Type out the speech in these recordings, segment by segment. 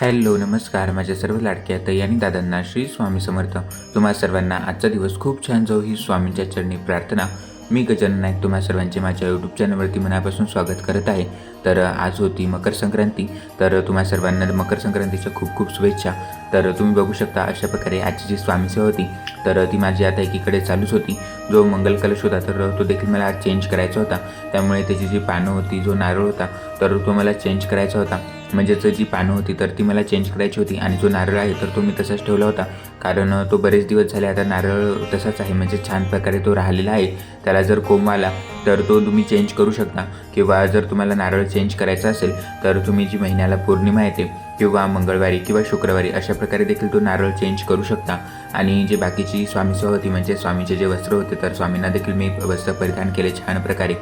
Hello नमस्कार माझ्या सर्व लाडक्या ताई आणि दादांना श्री स्वामी समर्थ। तुम्हा सर्वांना आजचा दिवस खूप छान जाऊ ही स्वामींच्या चरणी प्रार्थना। मी गजानन नाईक तुम्हा सर्वांचे माझ्या यूट्यूब चॅनलवरती मनापासून स्वागत करत आहे। तर आज होती मकर संक्रांती, तर तुम्हा सर्वांना मकर संक्रांतीच्या खूप खूप शुभेच्छा। तर तुम्ही बघू शकता अशा प्रकारे आजची जी स्वामी सेवा होती तर ती माझी आता एकीकडे चालूच होती। जो मंगल कलश होता तर तो देखील मला आज चेंज करायचा होता, त्यामुळे त्याची जी पानं होती, जो नारळ होता तर तो मला चेंज करायचा होता। म्हणजेच जी पानं होती तर ती मला चेंज करायची होती आणि जो नारळ आहे तर तो मी तसाच ठेवला होता, कारण तो बरेच दिवस झाले आता नारळ तसाच आहे, म्हणजे छान प्रकारे तो राहिलेला आहे। त्याला जर कोंब आला तर तो तुम्ही चेंज करू शकता, किंवा जर तुम्हाला नारळ चेंज करायचा असेल तर तुम्ही जी महिन्याला पौर्णिमा येते किंवा मंगळवारी किंवा शुक्रवारी अशा प्रकारे देखील तो नारळ चेंज करू शकता। आणि जे बाकीची स्वामी सेवा होती म्हणजे स्वामीचे जे वस्त्र होते तर स्वामींना देखील मी वस्त्र परिधान केले छान प्रकारे।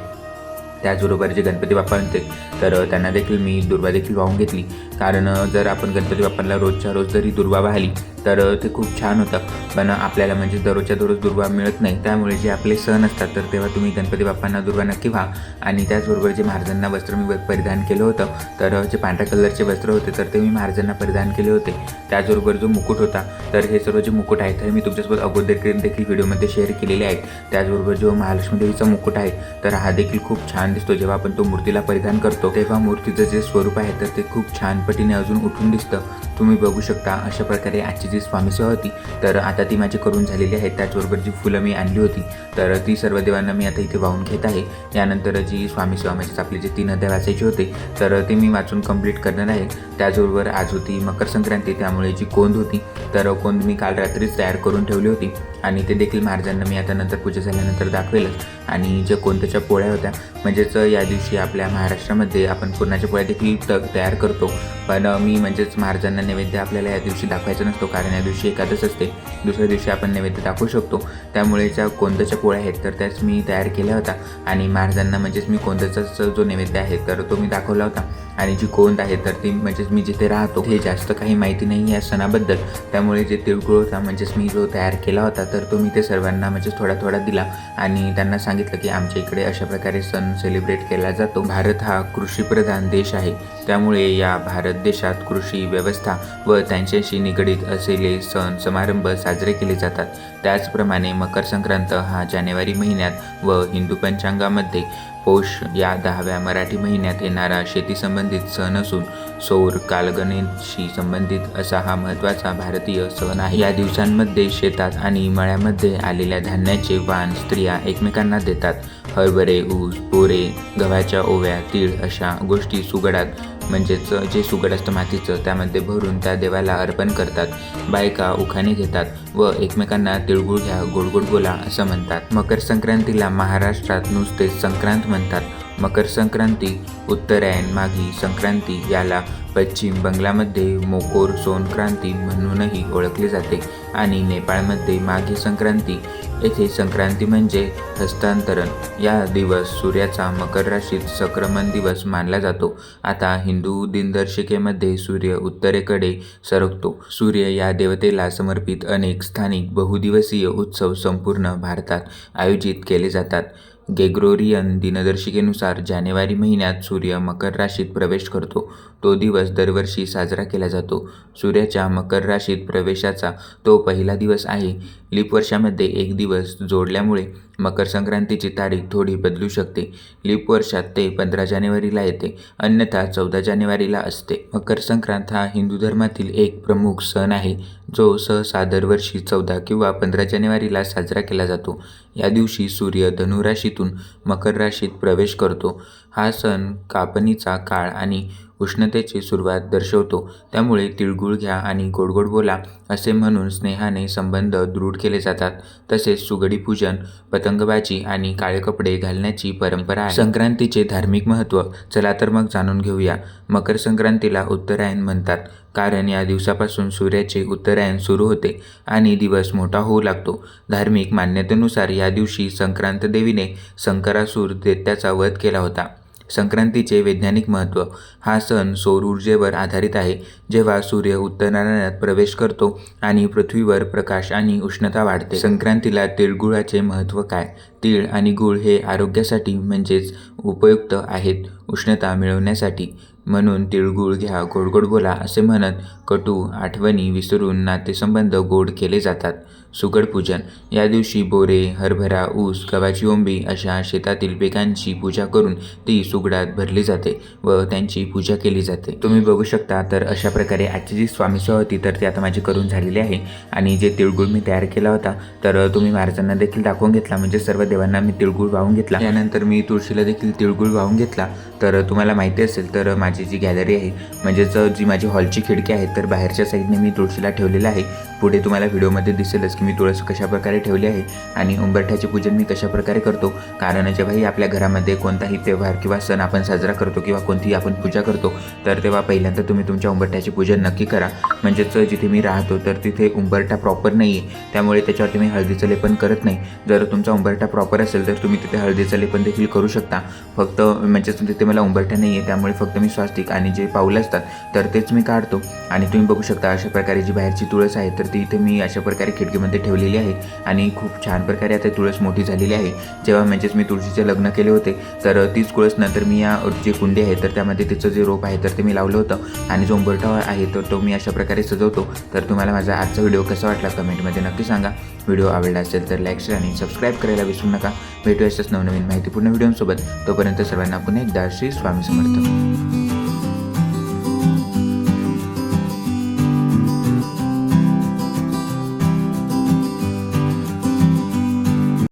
त्याचबरोबर जे गणपती बाप्पा होते तर त्यांना देखील मी दुर्वा देखील वाहून घेतली, कारण जर आपण गणपती बाप्पांना रोजच्या रोज जरी दुर्वा वाहिली तर ते खूप छान होतं, पण आपल्याला म्हणजे दररोजच्या दररोज दुर्वा मिळत नाही। त्यामुळे जे आपले सण असतात तर तेव्हा तुम्ही गणपती बाप्पांना दुर्वा नक्की व्हा। आणि त्याचबरोबर जे महाराजांना वस्त्र मी परिधान केलं होतं तर जे पांढऱ्या कलरचे वस्त्र होते तर ते मी महाराजांना परिधान केले होते। त्याचबरोबर जो मुकुट होता तर हे सर्व जे मुकुट आहेत तर मी तुमच्यासोबत अगोदर देखील व्हिडिओमध्ये शेअर केलेले आहेत। त्याचबरोबर जो महालक्ष्मी देवीचा मुकुट आहे तर हा देखील खूप छान दिसतो। जेव्हा आपण तो मूर्तीला परिधान करतो तेव्हा मूर्तीचं जे स्वरूप आहे तर ते खूप छान पटीने अजून उठून दिसतं। तुम्ही बघू शकता अशा प्रकारे आजची जी स्वामी सेवा होती तर आता ती माझी करून झालेली आहे। त्याचबरोबर जी फुलं मी आणली होती तर ती सर्व देवांना मी आता इथे वाहून घेत आहे। यानंतर जी स्वामी सेवा म्हणजेच आपले जे 3 अध्याय वाचायचे होते तर ते मी वाचून कंप्लीट करणार आहे। त्याचबरोबर आज होती मकर संक्रांती, त्यामुळे जी कोंद होती तर कोंद मी काल रात्रीच तयार करून ठेवली होती आणि ते देखील महाराजांना मी आता नंतर पूजा झाल्यानंतर दाखवेलच। आणि जे कोंदच्या पोळ्या होत्या म्हणजेच या दिवशी आपल्या महाराष्ट्रामध्ये आपण पुरणाच्या पोळ्या देखील तयार करतो, पण मी म्हणजेच महाराजांना नैवेद्य आपल्याला या दिवशी दाखवायचा नसतो, कारण या दिवशी एकादश असते, दुसऱ्या दिवशी आपण नैवेद्य दाखवू शकतो। त्यामुळे ज्या कोंदच्या पोळ्या आहेत तर त्याच मी तयार केल्या होत्या आणि महाराजांना म्हणजेच मी कोंदचाच जो नैवेद्य आहे तर तो मी दाखवला होता। आणि जी कोंद आहे तर ती म्हणजेच मी जिथे राहतो हे जास्त काही माहिती नाही या सणाबद्दल, त्यामुळे जे तिळगुळ होता म्हणजेच मी जो तयार केला होता तर तो मी ते सर्वांना म्हणजेच थोडा थोडा दिला आणि त्यांना सांगितलं की आमच्या इकडे अशा प्रकारे सण सेलिब्रेट केला जातो। भारत हा कृषीप्रधान देश आहे, त्यामुळे या भारत देशात कृषी व्यवस्था व त्यांच्याशी निगडीत असलेले सण समारंभ साजरे केले जातात। त्याचप्रमाणे मकर संक्रांत हा जानेवारी महिन्यात व हिंदू पंचांगामध्ये पौष या 10व्या मराठी महिन्यात येणारा शेती संबंधित सण असून सौर कालगणनेशी संबंधित असा हा महत्त्वाचा भारतीय सण आहे। या दिवसांमध्ये शेतात आणि मळ्यामध्ये आलेल्या धान्याचे वाण स्त्रिया एकमेकांना देतात। हरभरे, ऊस, बोरे, गव्हाच्या ओव्या, तीळ अशा गोष्टी सुगडात म्हणजेच जे सुगड असतं मातीचं त्यामध्ये भरून त्या देवाला अर्पण करतात। बायका उखाणे घेतात व एकमेकांना तिळगुळ घ्या, गोड गोड बोला असं म्हणतात। मकर संक्रांतीला महाराष्ट्रात नुसते संक्रांत म्हणतात। मकर संक्रांती, उत्तरायण, माघी संक्रांती याला पश्चिम बंगालमध्ये मोकोर संक्रांती म्हणूनही ओळखले जाते आणि नेपाळमध्ये माघी संक्रांती। येथे संक्रांती म्हणजे हस्तांतरण। या दिवस सूर्याचा मकर राशीत संक्रमण दिवस मानला जातो। आता हिंदू दिनदर्शिकेमध्ये सूर्य उत्तरेकडे सरकतो। सूर्य या देवतेला समर्पित अनेक स्थानिक बहुदिवसीय उत्सव संपूर्ण भारतात आयोजित केले जातात। ग्रेगोरियन दिनदर्शिकेनुसार जानेवारी महिन्यात सूर्य मकर राशीत प्रवेश करतो। तो दिवस दरवर्षी साजरा केला जातो। सूर्याच्या मकर राशीत प्रवेशाचा तो पहिला दिवस आहे। लीप वर्षामध्ये एक दिवस जोडल्यामुळे मकर संक्रांतीची तारीख थोडी बदलू शकते। लीप वर्षात ते 15 जानेवारीला येते, अन्यथा 14 जानेवारीला असते। मकर संक्रांत हा हिंदू धर्मातील एक प्रमुख सण आहे, जो सहसा दरवर्षी 14 किंवा 15 जानेवारीला साजरा केला जातो। या दिवशी सूर्य धनु राशीतून मकर राशीत प्रवेश करतो। हा सण कापणीचा काळ आणि उष्णतेची सुरुवात दर्शवतो, त्यामुळे तिळगुळ घ्या आणि गोड गोड बोला असे म्हणून स्नेहाने संबंध दृढ केले जातात। तसेच सुगडी पूजन, पतंगबाजी आणि काळे कपडे घालण्याची परंपरा आहे। संक्रांतीचे धार्मिक महत्त्व, चला तर मग जाणून घेऊया। मकर संक्रांतीला उत्तरायण म्हणतात, कारण या दिवसापासून सूर्याचे उत्तरायण सुरू होते आणि दिवस मोठा होऊ लागतो। धार्मिक मान्यतेनुसार या दिवशी संक्रांत देवीने संकरासूर दैत्याचा वध केला होता। संक्रांतीचे वैज्ञानिक महत्त्व, हा सण सौर ऊर्जेवर आधारित आहे। जेव्हा सूर्य उत्तरायणात प्रवेश करतो आणि पृथ्वीवर प्रकाश आणि उष्णता वाढते। संक्रांतीला तिळगुळाचे महत्त्व काय? तीळ आणि गूळ हे आरोग्यासाठी म्हणजेच उपयुक्त आहेत, उष्णता मिळवण्यासाठी। म्हणून तिळगुळ घ्या, गोड गोड बोला असे म्हणत कटू आठवणी विसरून नातेसंबंध गोड केले जातात. सुगड पूजन. या दिवशी बोरे, हरभरा, ऊस, गव्हाची ओंबी अशा शेतातील पिकांची पूजा करून ती सुगडात भरली जाते व त्यांची पूजा केली जाते. तुम्ही बघू शकता तर अशा प्रकारे आजची जी स्वामीसेवा होती तर ती आता माझी करून झालेली आहे. आणि जे तिळगुळ मी तयार केला होता तर तुम्ही महाराजांना देखील दाखवून घेतला, म्हणजे सर्व देवांना मी तिळगुळ वाहून घेतला. त्यानंतर मी तुळशीला देखील तिळगुळ वाहून घेतला. तर तुम्हाला माहिती असेल तर माझी जी गॅलरी आहे, म्हणजेच जी माझी हॉलची खिडकी आहे, तर बाहेरच्या साईडने मी तुळशीला ठेवलेलं आहे. पुढे तुम्हाला व्हिडिओमध्ये दिसेलच की मी तुळस कशाप्रकारे ठेवली आहे आणि उंबरठ्याचे पूजन मी कशाप्रकारे करतो. कारण जेव्हाही आपल्या घरामध्ये कोणताही त्यौहार किंवा सण आपण साजरा करतो किंवा कोणतीही आपण पूजा करतो तर तेव्हा पहिल्यांदा तुम्ही तुमच्या उंबरठ्याचे पूजन नक्की करा. म्हणजेच जिथे मी राहतो तर तिथे उंबरठा प्रॉपर नाही आहे, त्यामुळे त्याच्यावरती मी हळदीचं लेपन करत नाही. जर तुमचा उंबरठा प्रॉपर असेल तर तुम्ही तिथे हळदीचं लेपन देखील करू शकता. फक्त म्हणजेच तिथे मला उंबरठा नाही आहे, त्यामुळे फक्त मी स्वास्तिक आणि जे पाऊल असतात तर तेच मी काढतो. आणि तुम्ही बघू शकता अशा प्रकारे जी बाहेरची तुळस आहे तर ती इथे मी अशा प्रकारे खिडकीमध्ये ठेवलेली आहे आणि खूप छान प्रकारे आता तुळस मोठी झालेली आहे. जेव्हा म्हणजेच मी तुळशीचे लग्न केले होते तर तीच तुळस नंतर मी या जी कुंडी आहे तर त्यामध्ये तिचं जे रोप आहे तर ते मी लावलं होतं आणि जो उंबरठा आहे तर तो मी अशा प्रकारे सजवतो. तर तुम्हाला माझा आजचा व्हिडिओ कसा वाटला कमेंटमध्ये नक्की सांगा. व्हिडिओ आवडला असेल तर लाईक, शेअर आणि सबस्क्राईब करायला विसरू नका. भेटूया अशाच नवनवीन माहितीपूर्ण व्हिडिओसोबत. तोपर्यंत सर्वांना पुन्हा एकदा श्री स्वामी समर्थ.